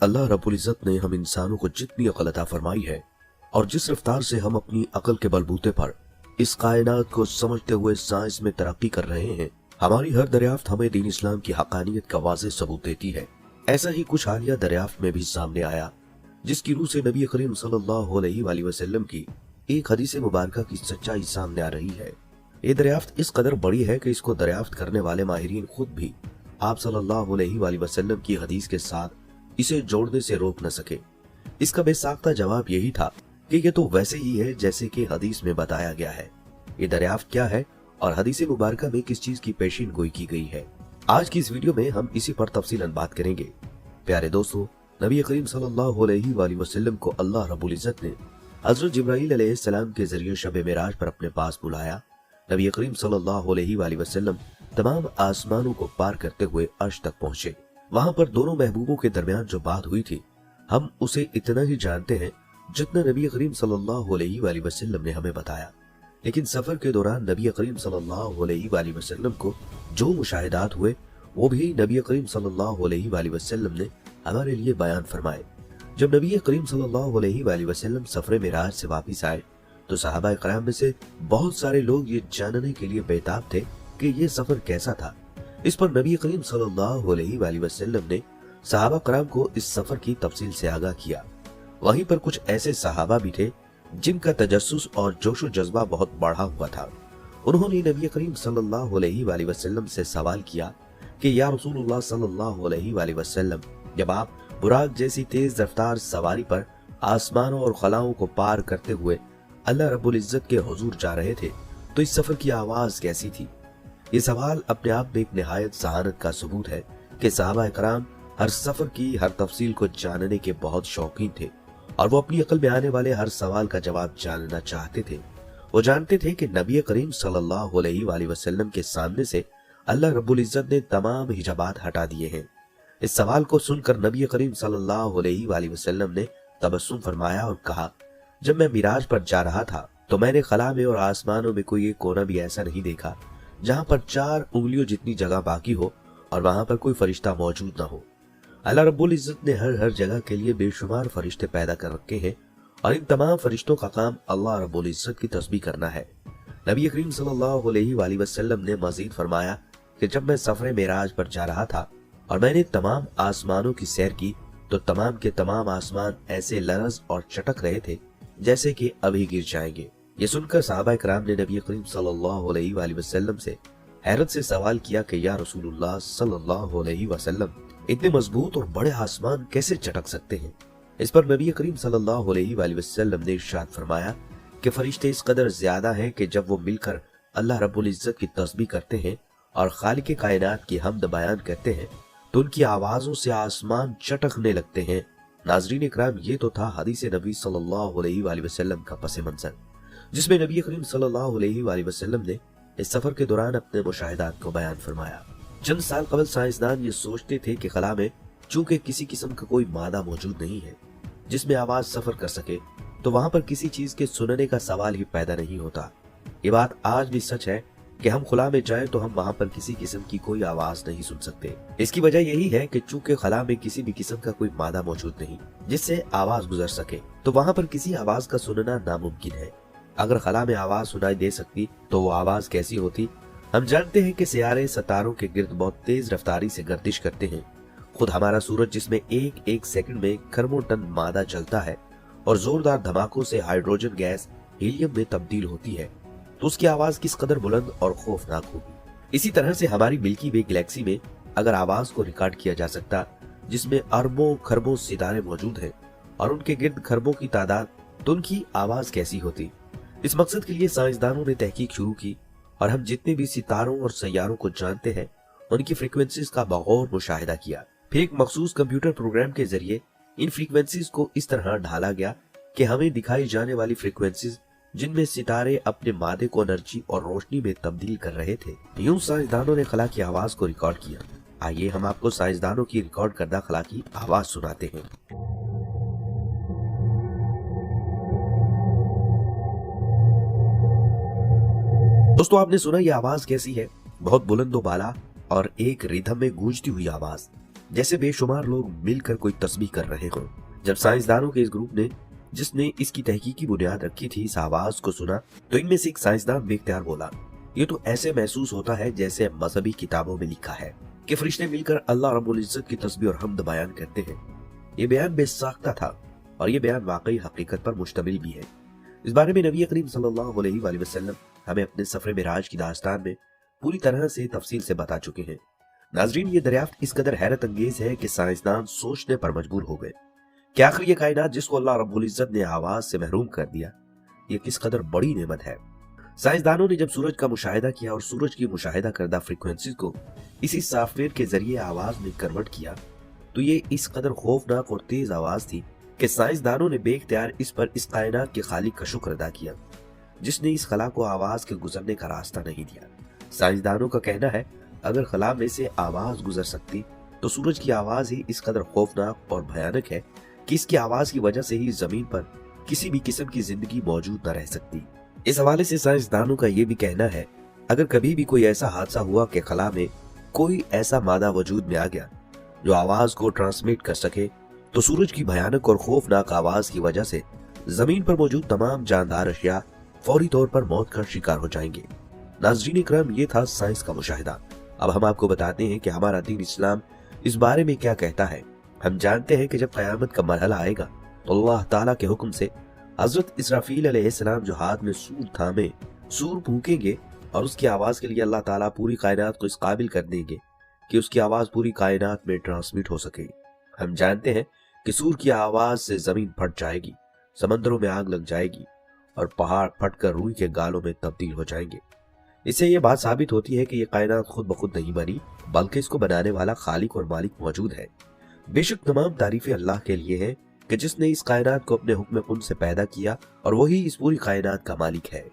अल्लाह रब्बुल इज्जत ने हम इंसानों को जितनी अक्ल अता फरमाई है और जिस रफ्तार से हम अपनी अक्ल के बलबूते पर इस कायनात को समझते हुए साइंस में तरक्की कर रहे हैं, हमारी हर दरियाफ्त हमें दीन इस्लाम की हकानियत का वाज़ेह सबूत देती है। ऐसा ही कुछ हालिया दरियाफ्त में भी सामने आया, जिसकी रूह से नबी करीम सल्लल्लाहु अलैहि वसल्लम की एक हदीस मुबारका की सच्चाई सामने आ रही है। ये दरियाफ्त इस कदर बड़ी है कि इसको दरियाफ्त करने वाले माहिरीन खुद भी आप सल्लल्लाहु अलैहि वसल्लम की हदीस के साथ इसे जोड़ने से रोक न सके। इसका बेसाख्ता जवाब यही था कि ये तो वैसे ही है जैसे कि हदीस में बताया गया है। ये दरियाफ्त क्या है और हदीस मुबारका में किस चीज की पेशीन गोई की गई है, आज की इस वीडियो में हम इसी पर तफसीलन बात करेंगे। प्यारे दोस्तों, नबी करीम सल्लल्लाहु अलैहि वसल्लम को अल्लाह रब्बुल इज्जत ने हजरत जिब्राईल अलैहिस्सलाम के जरिए शब मेराज पर अपने पास बुलाया। नबी करीम सल्लल्लाहु अलैहि वसल्लम तमाम आसमानों को पार करते हुए अर्श तक पहुंचे। वहां पर दोनों महबूबों के दरमियान जो बात हुई थी, हम उसे इतना ही जानते हैं जितना नबी करीम सल्लल्लाहु अलैहि वसल्लम ने हमें बताया। लेकिन सफर के दौरान नबी करीम सल्लल्लाहु अलैहि वसल्लम को जो मुशाहिदात हुए वो भी नबी करीम सल्लल्लाहु अलैहि वसल्लम ने हमारे लिए बयान फरमाए। जब नबी करीम सल्लल्लाहु अलैहि वसल्लम सफर मेराज से वापिस आए तो सहाबा कराम में से बहुत सारे लोग ये जानने के लिए बेताब थे कि ये सफर कैसा था। इस पर नबी करीम सल्लल्लाहु अलैहि वसल्लम ने सहाबा कराम को इस सफर की तफसील से आगाह किया। वहीं पर कुछ ऐसे सहाबा भी थे जिनका तजस्सुस और जोशो जज्बा बहुत बढ़ा हुआ था। उन्होंने नबी करीम सल्लल्लाहु अलैहि वसल्लम से सवाल किया कि या रसूलुल्लाह सल्लल्लाहु अलैहि वसल्लम, जब आप बुराक जैसी तेज रफ्तार सवारी पर आसमानों और खलाओं को पार करते हुए अल्लाह रब्बुल इज्जत के हुजूर जा रहे थे तो इस सफर की आवाज कैसी थी? ये सवाल अपने आप में एक निहायत जहानत का सबूत है कि सहाबा कराम हर सफर की हर तफसील को जानने के बहुत शौकीन थे और वो अपनी अकल में आने वाले हर सवाल का जवाब जानना चाहते थे। वो जानते थे कि नबी करीम सल्लल्लाहु अलैहि वसल्लम के सामने से अल्लाह रब्बुल इज्जत ने तमाम हिजाबात हटा दिए हैं। इस सवाल को सुनकर नबी करीम सल्लल्लाहु अलैहि वसल्लम ने तबस्सुम फरमाया और कहा, जब मैं मिराज पर जा रहा था तो मैंने खला में और आसमानों में कोई एक कोना भी ऐसा नहीं देखा जहां पर 4 उंगलियों जितनी जगह बाकी हो और वहां पर कोई फरिश्ता मौजूद न हो। अल्लाह रब्बुल इज्जत ने हर जगह के लिए बेशुमार फरिश्ते पैदा कर रखे हैं और इन तमाम फरिश्तों का काम अल्लाह रब्बुल इज्जत की तस्बीह करना है। नबी करीम सल्लल्लाहु अलैहि वसल्लम ने मजीद फरमाया कि जब मैं सफर मेराज पर जा रहा था और मैंने तमाम आसमानों की सैर की तो तमाम के तमाम आसमान ऐसे लरज और चटक रहे थे जैसे कि अभी गिर जाएंगे। ये सुनकर सहाबा कराम ने नबी करीम सल्लल्लाहु अलैहि वसल्लम से हैरत से सवाल किया कि या रसूलुल्लाह सल्लल्लाहु अलैहि वसल्लम, इतने मजबूत और बड़े आसमान कैसे चटक सकते हैं? इस पर नबी करीम सल्लल्लाहु अलैहि वसल्लम ने इरशाद फरमाया कि फरिश्ते इस कदर ज्यादा हैं कि जब वो मिलकर अल्लाह रब्बुल इज्जत की तस्बीह करते हैं और खालिक कायनात की हमद बयान करते हैं तो उनकी आवाजों से आसमान चटकने लगते हैं। नाजरीन इकराम, ये तो था हदीस नबी सल्लल्लाहु अलैहि वसल्लम का पस मंजर, जिसमें नबी करीम सल्लल्लाहु अलैहि वसल्लम ने इस सफर के दौरान अपने मुशाहिदात को बयान फरमाया। चंद साल कबल साइंसदान ये सोचते थे कि खला में चूंकि किसी किस्म का कोई मादा मौजूद नहीं है जिसमें आवाज सफर कर सके तो वहां पर किसी चीज के सुनने का सवाल ही पैदा नहीं होता। ये बात आज भी सच है कि हम खुला में जाएं तो हम वहां पर किसी किस्म की कोई आवाज नहीं सुन सकते। इसकी वजह यही है कि चूंकि खला में किसी भी किस्म का कोई मादा मौजूद नहीं जिससे आवाज गुजर सके तो वहां पर किसी आवाज का सुनना नामुमकिन है। अगर खला में आवाज सुनाई दे सकती तो वो आवाज कैसी होती? हम जानते हैं कि सियारे सितारों के गिर्द बहुत तेज रफ्तारी से गर्दिश करते हैं। खुद हमारा सूरज जिसमें एक सेकंड में खरबों टन मादा चलता है और जोरदार धमाकों से हाइड्रोजन गैस हीलियम में तब्दील होती है तो उसकी आवाज किस कदर बुलंद और खौफनाक होगी। इसी तरह से हमारी मिल्की वे गैलेक्सी में अगर आवाज को रिकॉर्ड किया जा सकता जिसमें अरबों खरबों सितारे मौजूद हैं और उनके गिर्द खरबों की तादाद, तो उनकी आवाज कैसी होती? इस मकसद के लिए साइंसदानों ने तहकीक शुरू की और हम जितने भी सितारों और सैयारों को जानते हैं उनकी फ्रीक्वेंसीज का बगौर मुशाहिदा किया। फिर एक मखसूस कंप्यूटर प्रोग्राम के जरिए इन फ्रीक्वेंसीज को इस तरह ढाला गया कि हमें दिखाई जाने वाली फ्रीक्वेंसीज जिनमें सितारे अपने मादे को एनर्जी और रोशनी में तब्दील कर रहे थे, यूं साइंसदानों ने खला की आवाज को रिकॉर्ड किया। आइए हम आपको साइंसदानों की रिकॉर्ड करदा खला की आवाज सुनाते हैं। दोस्तों, आपने सुना ये आवाज कैसी है? बहुत बुलंद बाला और एक रिदम में गूंजती हुई आवाज। जैसे बेशुमार लोग मिलकर कोई तस्बीह कर रहे हों। जब साइंसदानों के इस ग्रुप ने जिसने इसकी तहकीकी बुनियाद रखी थी इस आवाज को सुना तो इनमें से एक साइंसदान बेख्तियार बोला, ये तो ऐसे महसूस होता है जैसे मजहबी किताबों में लिखा है कि फरिश्ते मिलकर अल्लाह रब्बुल इज्जत की तस्बीह और हमद बयान करते हैं। ये बयान बेसाख्ता था और ये बयान वाकई हकीकत पर मुश्तमिल भी है। इस बारे में नबी करीम सल्लल्लाहु अलैहि वसल्लम हमें अपने सफर मिराज की दास्तान में पूरी तरह से तफसील से बता चुके हैं। नाजरीन, ये दरियाफ्त इस कदर हैरत अंगेज है कि साइंसदान सोचने पर मजबूर हो गए कि आखिर ये कायनात जिसको अल्लाह रब्बुल इज्जत ने आवाज से महरूम कर दिया, ये किस कदर बड़ी नेमत है। साइंसदानों ने जब सूरज का मुशाहिदा किया और सूरज की मुशाहिदा करदा फ्रीक्वेंसी को इसी सॉफ्टवेयर के जरिए आवाज में कन्वर्ट किया तो ये इस कदर खौफनाक और तेज आवाज थी कि साइंसदानों ने बेख्तियार इस पर इस कायनात के खालिक का शुक्र अदा किया जिसने इस खला को आवाज के गुजरने का रास्ता नहीं दिया। साइंसदानों का कहना है अगर खला में से आवाज गुजर सकती तो सूरज की आवाज ही इस कदर खौफनाक और भयानक है कि इसकी आवाज की वजह से ही जमीन पर किसी भी किस्म की जिंदगी मौजूद न रह सकती। इस हवाले से साइंसदानों का ये भी कहना है अगर कभी भी कोई ऐसा हादसा हुआ कि खला में कोई ऐसा मादा वजूद में आ गया जो आवाज को ट्रांसमिट कर सके तो सूरज की भयानक और खौफनाक आवाज की वजह से जमीन पर मौजूद तमाम जानदार अशिया फौरी तौर पर मौत का शिकार हो जाएंगे। नाज़रीन इकराम, ये था साइंस का मुशाहिदा। अब हम आपको बताते हैं कि हमारा दीन इस्लाम इस बारे में क्या कहता है। हम जानते हैं कि जब कयामत का मरहला आएगा तो अल्लाह ताला के हुक्म से हजरत इसराफील अलैहिस्सलाम जो हाथ में सूर थामे सूर फूकेंगे और उसकी आवाज के लिए अल्लाह ताला पूरी कायनात को इस काबिल कर देंगे कि उसकी आवाज पूरी कायनात में ट्रांसमिट हो सके। हम जानते हैं कि सूर की आवाज से जमीन फट जाएगी, समंदरों में आग लग जाएगी और पहाड़ फटकर रूई के गालों में तब्दील हो जाएंगे। इससे ये बात साबित होती है कि ये कायनात खुद ब खुद नहीं बनी बल्कि इसको बनाने वाला खालिक और मालिक मौजूद है। बेशक तमाम तारीफें अल्लाह के लिए है कि जिसने इस कायनात को अपने हुक्म कुन से पैदा किया और वही इस पूरी कायनात का मालिक है।